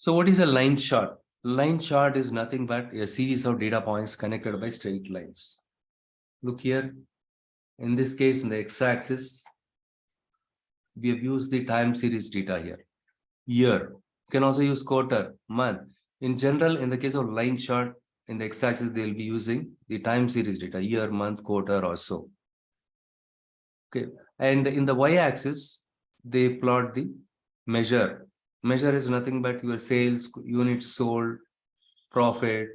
So what is a line chart? Line chart is nothing but a series of data points connected by straight lines. Look here. In this case, in the x-axis, we have used the time series data here. Year. You can also use quarter, month. In general, in the case of line chart, in the x-axis, they'll be using the time series data, year, month, quarter, or so. Okay. And in the y-axis, they plot the measure. Measure is nothing but your sales, units sold, profit,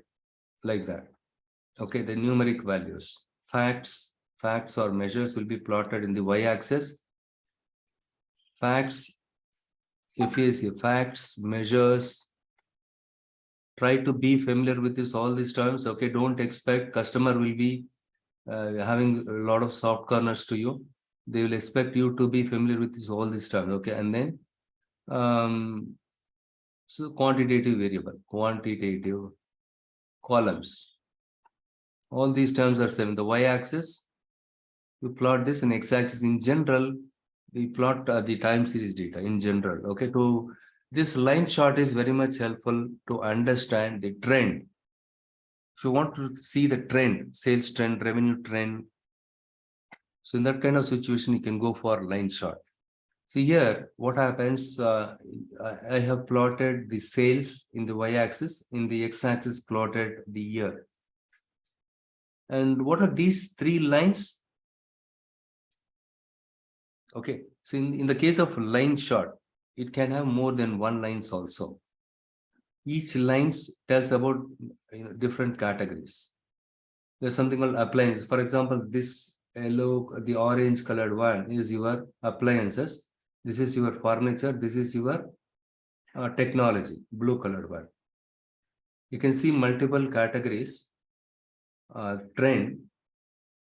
like that. Okay, the numeric values. Facts or measures will be plotted in the y-axis. Facts, if you see facts, measures, try to be familiar with all these terms. Okay, don't expect customer will be having a lot of soft corners to you. They will expect you to be familiar with all these terms. Okay, and then so quantitative variable, quantitative columns. All these terms are same. The y-axis, you plot this, in x-axis. In general, we plot the time series data in general. Okay, to this line chart is very much helpful to understand the trend. If you want to see the trend, sales trend, revenue trend, so in that kind of situation, you can go for line chart. So here, what happens, I have plotted the sales in the y-axis, in the x-axis plotted the year. And what are these three lines? Okay, so in the case of line chart, it can have more than one lines also. Each lines tells about different categories. There's something called appliances. For example, this yellow, the orange colored one is your appliances. This is your furniture. This is your technology, blue colored one. You can see multiple categories trend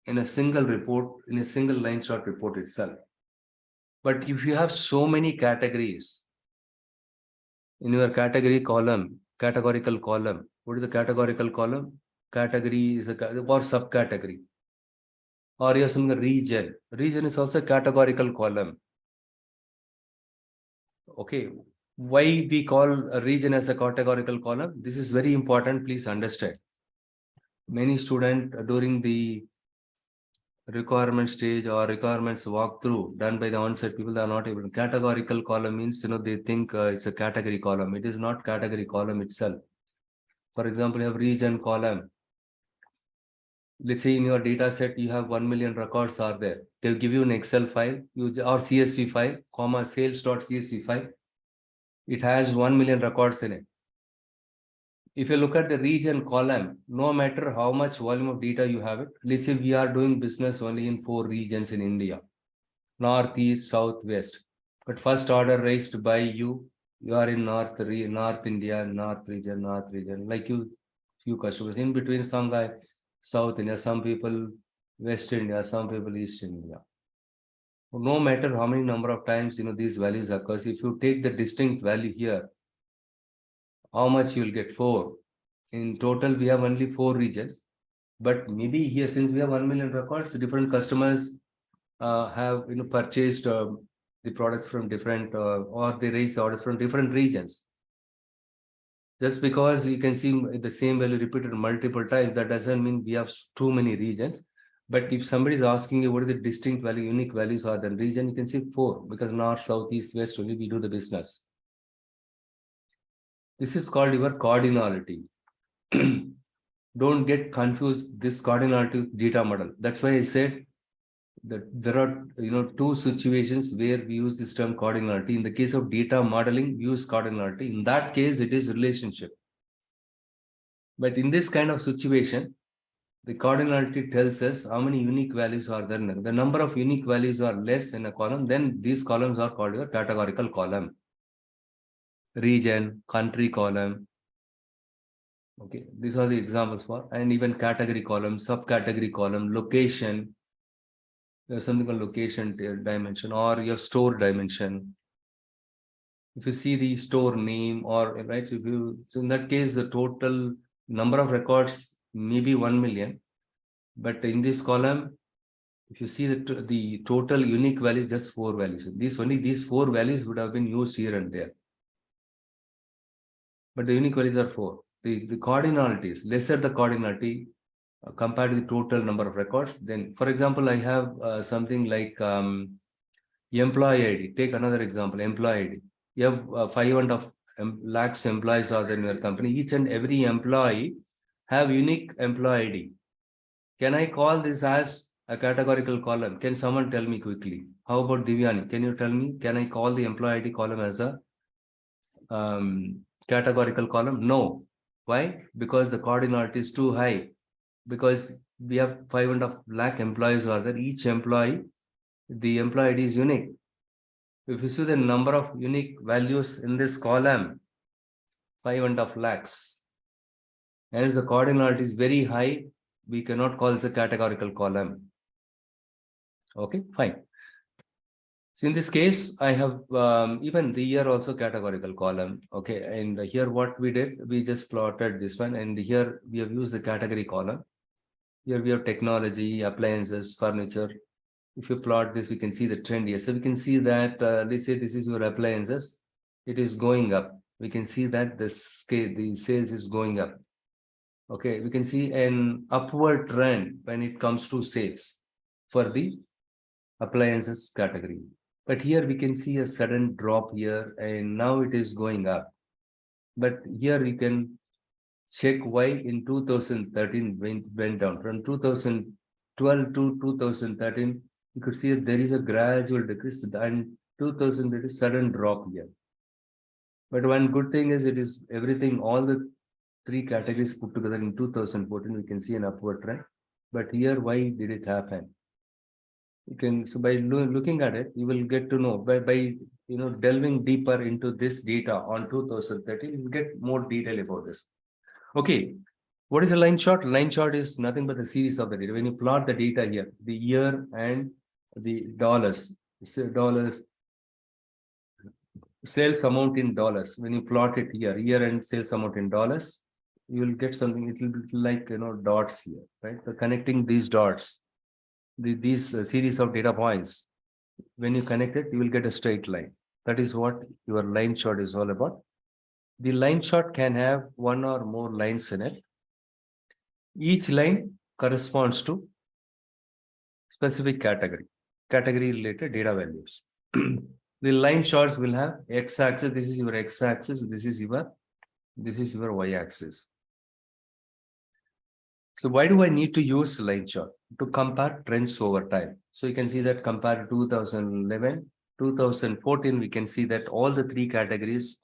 in a single report, in a single line chart report itself. But if you have so many categories in your category column, categorical column, what is the categorical column? Category is a or subcategory. Or you have some region. Region is also a categorical column. Okay. Why we call a region as a categorical column? This is very important. Please understand. Many students during the requirement stage or requirements walkthrough done by the on-site people are not able. Categorical column means they think it's a category column. It is not category column itself. For example, you have region column. Let's say in your data set you have 1 million records are there. They'll give you an Excel file or CSV file, comma sales.csv file. It has 1 million records in it. If you look at the region column, no matter how much volume of data you have it, let's say we are doing business only in 4 regions in India, North, East, South, West. But first order raised by you are in North India, North region, like few customers. In between, some guy, South India, some people, West India, some people, East India. No matter how many number of times, these values occurs, if you take the distinct value here, how much you will get? 4. In total, we have only 4 regions. But maybe here, since we have 1 million records, different customers have purchased the products from different or they raise the orders from different regions. Just because you can see the same value repeated multiple times, that doesn't mean we have too many regions. But if somebody is asking you what are the distinct value, unique values are the region, you can see 4, because North, South, East, West only we do the business. This is called your cardinality. Don't get confused this cardinality with data model. That's why I said that there are 2 situations where we use this term cardinality. In the case of data modeling, we use cardinality. In that case, it is relationship. But in this kind of situation, the cardinality tells us how many unique values are there. The number of unique values are less in a column, then these columns are called your categorical column. Region, country column. Okay, these are the examples for, and even category column, subcategory column, location. There's something called location dimension, or your store dimension. If you see the store name, or right, so in that case, the total number of records may be 1 million, but in this column, if you see the total unique values, just 4 values. These 4 values would have been used here and there. but the unique values are 4. The cardinalities, lesser the cardinality compared to the total number of records. Then, for example, I have something like employee ID. Take another example, employee ID. You have 500 lakhs employees are there in your company. Each and every employee have unique employee ID. Can I call this as a categorical column? Can someone tell me quickly? How about Divyani? Can you tell me? Can I call the employee ID column as a categorical column? No. Why? Because the cardinality is too high. Because we have 500 lakh employees are there. Each employee, the employee ID is unique. If you see the number of unique values in this column, 500 lakhs, and the cardinality is very high, we cannot call this a categorical column. Okay, fine. So in this case, I have even the year also categorical column. Okay, and here what we did, we just plotted this one, and here we have used the category column. Here we have technology, appliances, furniture. If you plot this, we can see the trend here. So we can see that, let's say this is your appliances, it is going up. We can see that the sales is going up. Okay, we can see an upward trend when it comes to sales for the appliances category. But here we can see a sudden drop here, and now it is going up. But here you can check why in 2013 went down. From 2012 to 2013, you could see there is a gradual decrease, and 2000 there is sudden drop here. But one good thing is it is everything, all the 3 categories put together in 2014, we can see an upward trend. But here, why did it happen? You can, so by looking at it, you will get to know by delving deeper into this data on 2013, you will get more detail about this. Okay, what is a line chart? Line chart is nothing but a series of the data. When you plot the data here, the year and the dollars, sales amount in dollars. When you plot it here, year and sales amount in dollars, you will get something. It will be like dots here, right? So connecting these dots, these series of data points. When you connect it, you will get a straight line. That is what your line chart is all about. The line chart can have 1 or more lines in it. Each line corresponds to specific category related data values. The line charts will have x-axis. This is your x-axis. This is your y-axis. So why do I need to use line chart? To compare trends over time. So you can see that compared to 2011, 2014, we can see that all the 3 categories,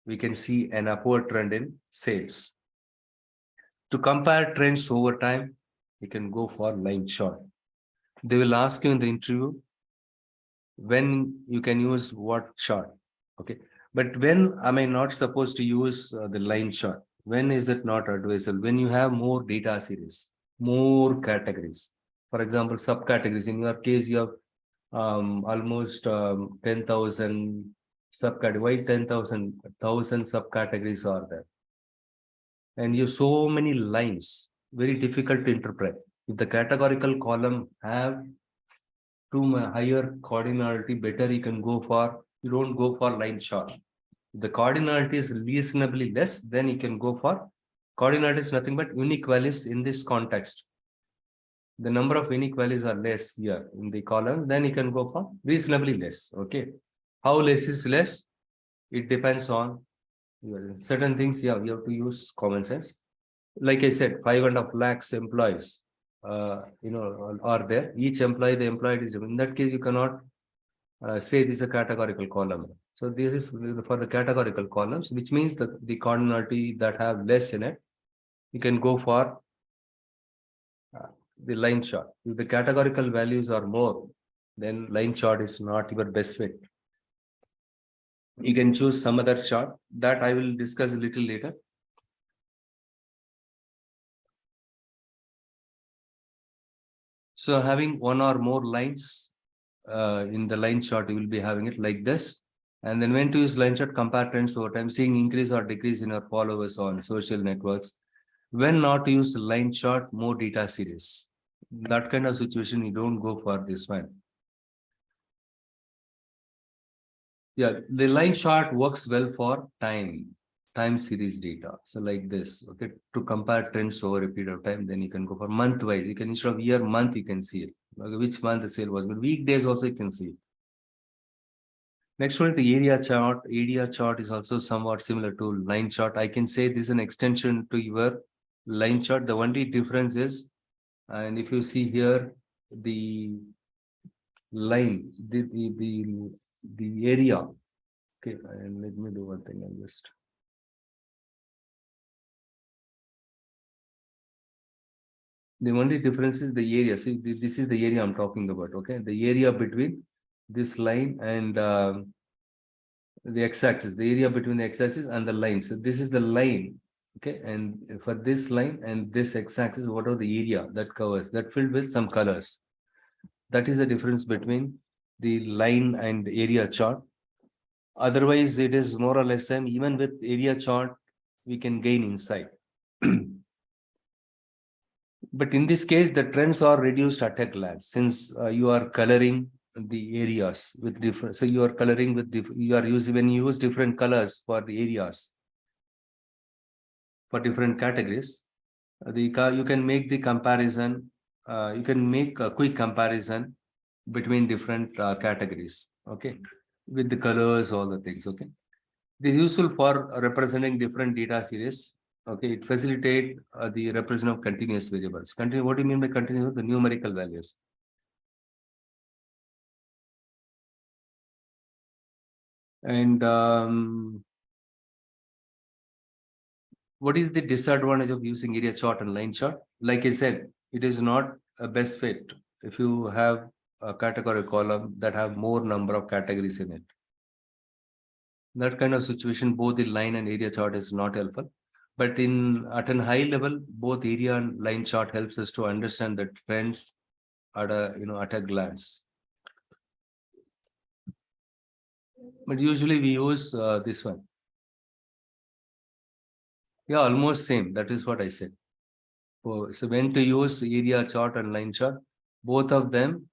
we can see an upward trend in sales. To compare trends over time, you can go for line chart. They will ask you in the interview when you can use what chart. Okay, but when am I not supposed to use the line chart? When is it not advisable? When you have more data series, more categories. For example, subcategories. In your case, you have almost 10,000 subcategories. Why 10,000? 1,000 subcategories are there, and you have so many lines. Very difficult to interpret. If the categorical column have too higher cardinality, better you can go for. You don't go for line chart. If the cardinality is reasonably less, then you can go for cardinality is nothing but unique values in this context. The number of unique values are less here in the column, then you can go for reasonably less. Okay, how less is less? It depends on certain things. Yeah, you have to use common sense. Like I said, 500 lakhs employees are there. Each employee, the employee is in that case, you cannot say this is a categorical column. So this is for the categorical columns, which means the cardinality that have less in it, you can go for the line chart. If the categorical values are more, then line chart is not your best fit. You can choose some other chart that I will discuss a little later. So having 1 or more lines in the line chart, you will be having it like this. And then when to use line chart, compare trends over time, seeing increase or decrease in your followers on social networks. When not to use line chart, more data series. That kind of situation, you don't go for this one. Yeah, the line chart works well for time time series data. So like this, okay, to compare trends over a period of time, then you can go for month wise. You can instead of year, month, you can see it. Okay, which month the sale was, but weekdays also you can see it. Next one is the area chart. Area chart is also somewhat similar to line chart. I can say this is an extension to your line chart. The only difference is, and if you see here, the line, the area. Okay, and let me do one thing. I'll just. The only difference is the area. See, this is the area I'm talking about. Okay, the area between this line and the x-axis, the area between the x-axis and the line. So this is the line. Okay, and for this line and this x-axis, what are the area that covers that filled with some colors? That is the difference between the line and area chart. Otherwise, it is more or less same. Even with area chart, we can gain insight. But in this case, the trends are reduced at a glance since you are coloring the areas with different. So you are coloring with you are using when you use different colors for the areas for different categories. You can make the comparison. You can make a quick comparison between different categories. Okay, with the colors, all the things. Okay, it is useful for representing different data series. Okay, it facilitates the representation of continuous variables. What do you mean by continuous? The numerical values. And what is the disadvantage of using area chart and line chart? Like I said, it is not a best fit if you have a category column that have more number of categories in it. That kind of situation, both the line and area chart is not helpful. But at a high level, both area and line chart helps us to understand the trends at a glance. But usually we use this one. Yeah, almost same. That is what I said. So when to use area chart and line chart, both of them,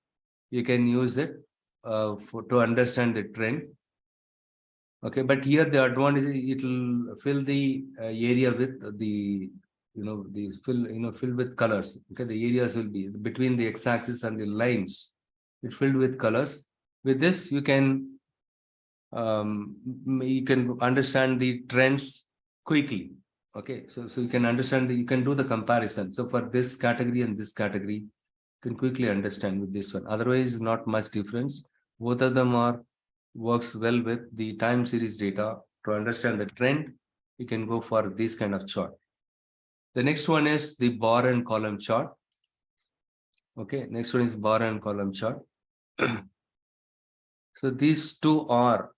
you can use it to understand the trend. Okay, but here the advantage is it will fill the area with the filled with colors. Okay, the areas will be between the x-axis and the lines. It's filled with colors. With this, you can understand the trends quickly. Okay, so you can understand you can do the comparison. So for this category and this category, you can quickly understand with this one. Otherwise, not much difference. Both of them works well with the time series data. To understand the trend, you can go for this kind of chart. The next one is the bar and column chart. Okay, next one is bar and column chart. So these two are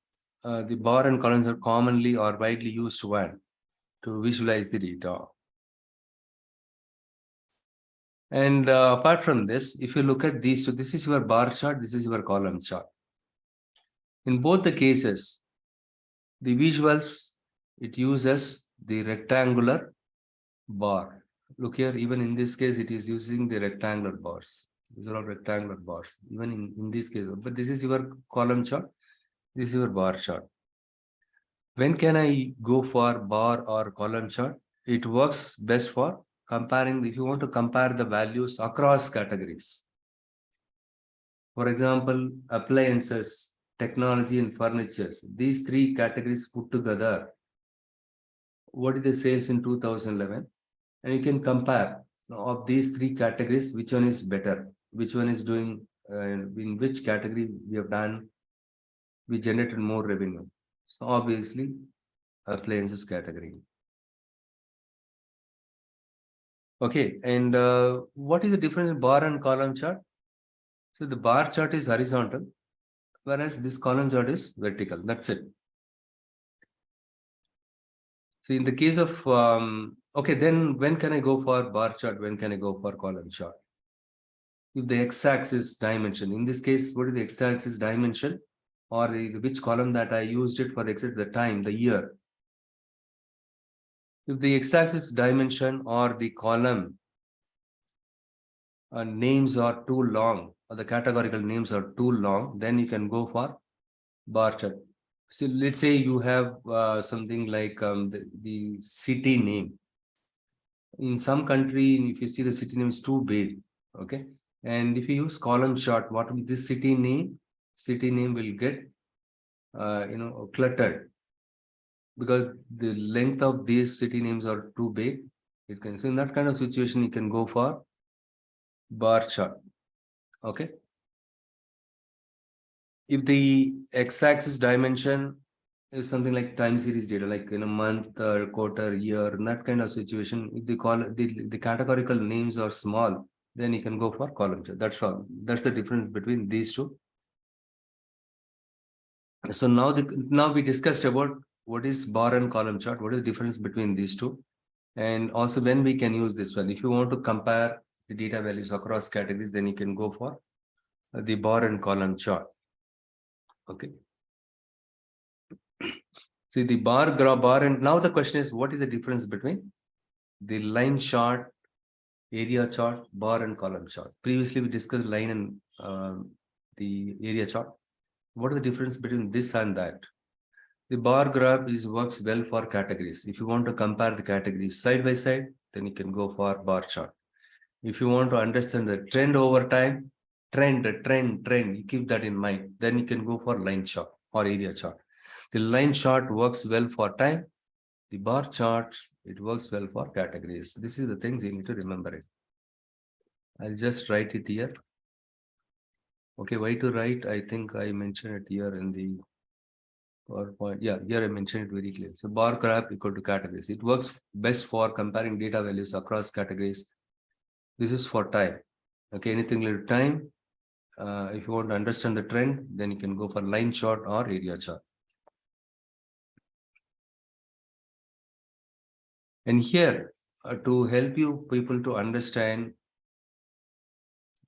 the bar and columns are commonly or widely used one to visualize the data. And apart from this, if you look at these, so this is your bar chart, this is your column chart. In both the cases, the visuals, it uses the rectangular bar. Look here, even in this case, it is using the rectangular bars. These are all rectangular bars, even in this case. But this is your column chart, this is your bar chart. When can I go for bar or column chart? It works best for comparing, if you want to compare the values across categories. For example, appliances, technology and furniture. These three categories put together, what is the sales in 2011? And you can compare of these three categories, which one is better, which one is doing, in which category we generated more revenue. So obviously, appliances category. Okay, and what is the difference in bar and column chart? So the bar chart is horizontal, whereas this column chart is vertical. That's it. So in the case of, okay, then when can I go for bar chart? When can I go for column chart? If the x-axis dimension, in this case, what is the x-axis dimension? Or which column that I used it for the time, the year. If the x-axis dimension or the column names are too long, or the categorical names are too long, then you can go for bar chart. So let's say you have something like the city name. In some country, if you see the city name is too big, okay. And if you use column chart, what will this city name? City name will get cluttered because the length of these city names are too big. It can, so in that kind of situation, you can go for bar chart. Okay. If the x-axis dimension is something like time series data, like in a month or quarter, year, in that kind of situation, if the categorical names are small, then you can go for column chart. That's all. That's the difference between these two. So now we discussed about what is bar and column chart, what is the difference between these two, and also when we can use this one. If you want to compare the data values across categories, then you can go for the bar and column chart. Okay. See the bar, and now the question is, what is the difference between the line chart, area chart, bar and column chart? Previously, we discussed line and the area chart. What is the difference between this and that? The bar graph works well for categories. If you want to compare the categories side by side, then you can go for bar chart. If you want to understand the trend over time, trend, you keep that in mind, then you can go for line chart or area chart. The line chart works well for time. The bar charts, it works well for categories. This is the things you need to remember it. I'll just write it here. Okay, why to write? I think I mentioned it here in the PowerPoint. Yeah, here I mentioned it very clearly. So bar graph equal to categories. It works best for comparing data values across categories. This is for time. Okay, anything like time. If you want to understand the trend, then you can go for line chart or area chart. And here, to help you people to understand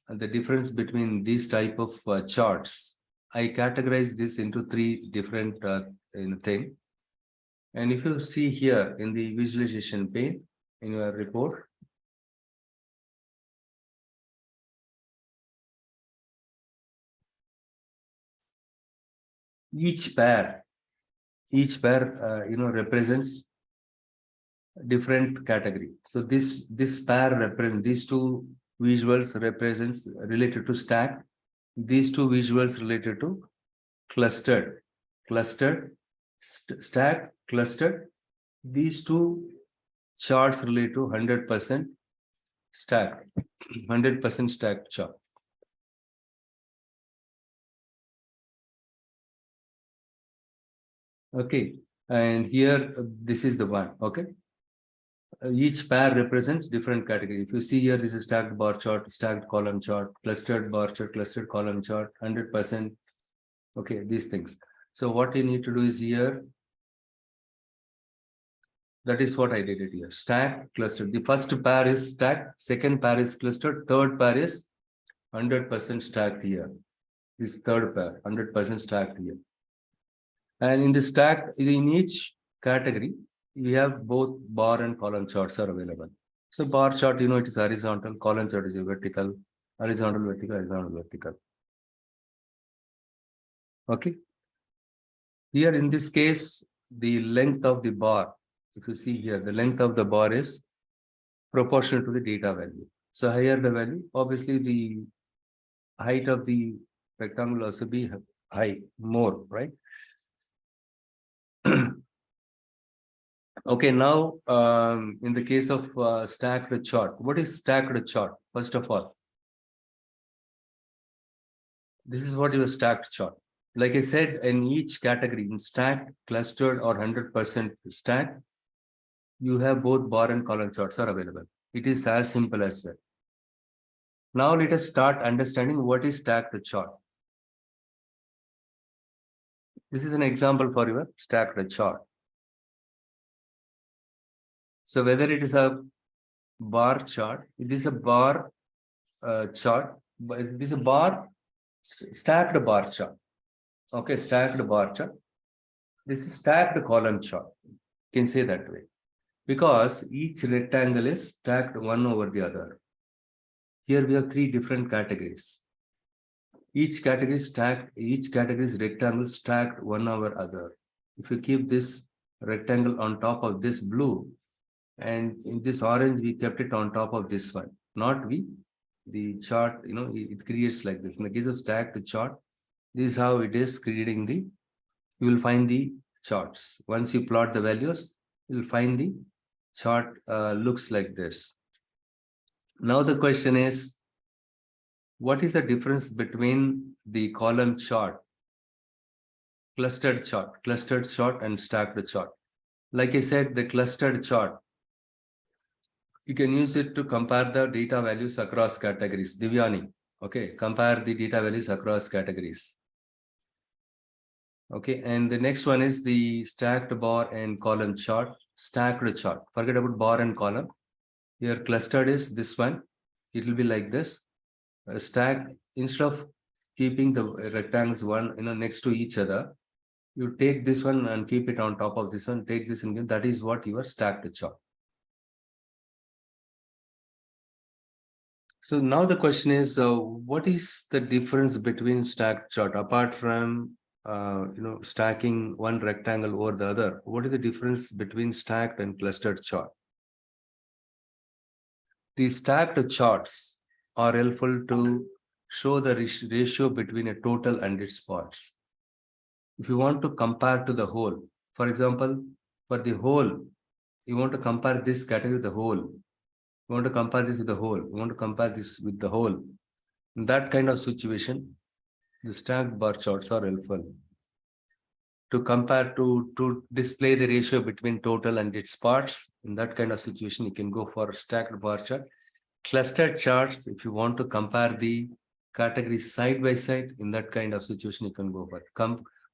the difference between these type of charts, I categorize this into three different thing. And if you see here in the visualization pane in your report, each pair represents different category. So this pair represents, these two visuals represents related to stack, these two visuals related to clustered, stack, clustered. These two charts relate to 100% stacked, 100% stacked chart. Okay, and here this is the one. Okay, each pair represents different category. If you see here, this is stacked bar chart, stacked column chart, clustered bar chart, clustered column chart, 100%. Okay, these things. So what you need to do is here, that is what I did it here. Stack, clustered. The first pair is stacked, second pair is clustered, third pair is 100% stacked here. This third pair, 100% stacked here. And in the stack, in each category, we have both bar and column charts are available. So bar chart, it is horizontal, column chart is a vertical, horizontal, vertical, horizontal, vertical. Okay. Here in this case, the length of the bar, if you see here, the length of the bar is proportional to the data value. So higher the value, obviously the height of the rectangle also be high, more, right? Okay, now in the case of stacked chart, what is stacked chart? First of all, this is what your stacked chart. Like I said, in each category, in stacked, clustered, or 100% stacked, you have both bar and column charts are available. It is as simple as that. Now let us start understanding what is stacked chart. This is an example for your stacked chart. So whether it is a bar chart, it is a bar chart, but it is a bar, stacked bar chart. Okay, stacked bar chart. This is stacked column chart. You can say that way. Because each rectangle is stacked one over the other. Here we have three different categories. Each category is stacked, each category is rectangle stacked one over other. If you keep this rectangle on top of this blue, and in this orange, we kept it on top of this one, not we, the chart, it creates like this. In the case of stacked chart, this is how it is creating you will find the charts. Once you plot the values, you'll find the chart looks like this. Now the question is, what is the difference between the column chart, clustered chart and stacked chart? Like I said, the clustered chart, you can use it to compare the data values across categories. Divyani, okay, compare the data values across categories. Okay, and the next one is the stacked bar and column chart, stacked chart. Forget about bar and column. Here clustered is this one. It will be like this. Stacked, instead of keeping the rectangles one next to each other, you take this one and keep it on top of this one. Take this and give. That is what your stacked chart. So now the question is, what is the difference between stacked chart apart from stacking one rectangle over the other? What is the difference between stacked and clustered chart? The stacked charts are helpful to show the ratio between a total and its parts. If you want to compare to the whole, for example, for the whole, you want to compare this category with the whole. You want to compare this with the whole. You want to compare this with the whole. In that kind of situation, the stacked bar charts are helpful to compare to display the ratio between total and its parts. In that kind of situation, you can go for stacked bar chart. Clustered charts, if you want to compare the categories side by side, in that kind of situation, you can go for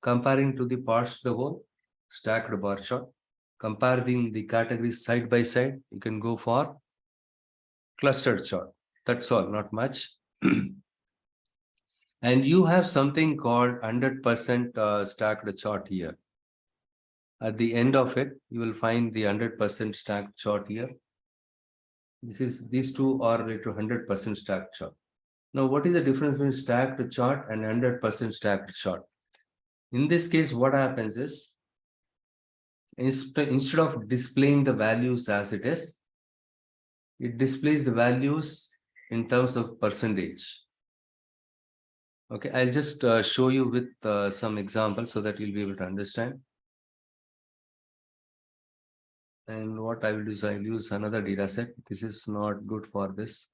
comparing to the parts to the whole, stacked bar chart. Comparing the categories side by side, you can go for clustered chart. That's all, not much. And you have something called 100% stacked chart here. At the end of it, you will find the 100% stacked chart here. These two are related to 100% stacked chart. Now, what is the difference between stacked chart and 100% stacked chart? In this case, what happens is, instead of displaying the values as it is, it displays the values in terms of percentage. Okay, I'll just show you with some examples so that you'll be able to understand. And what I will do is I'll use another data set. This is not good for this.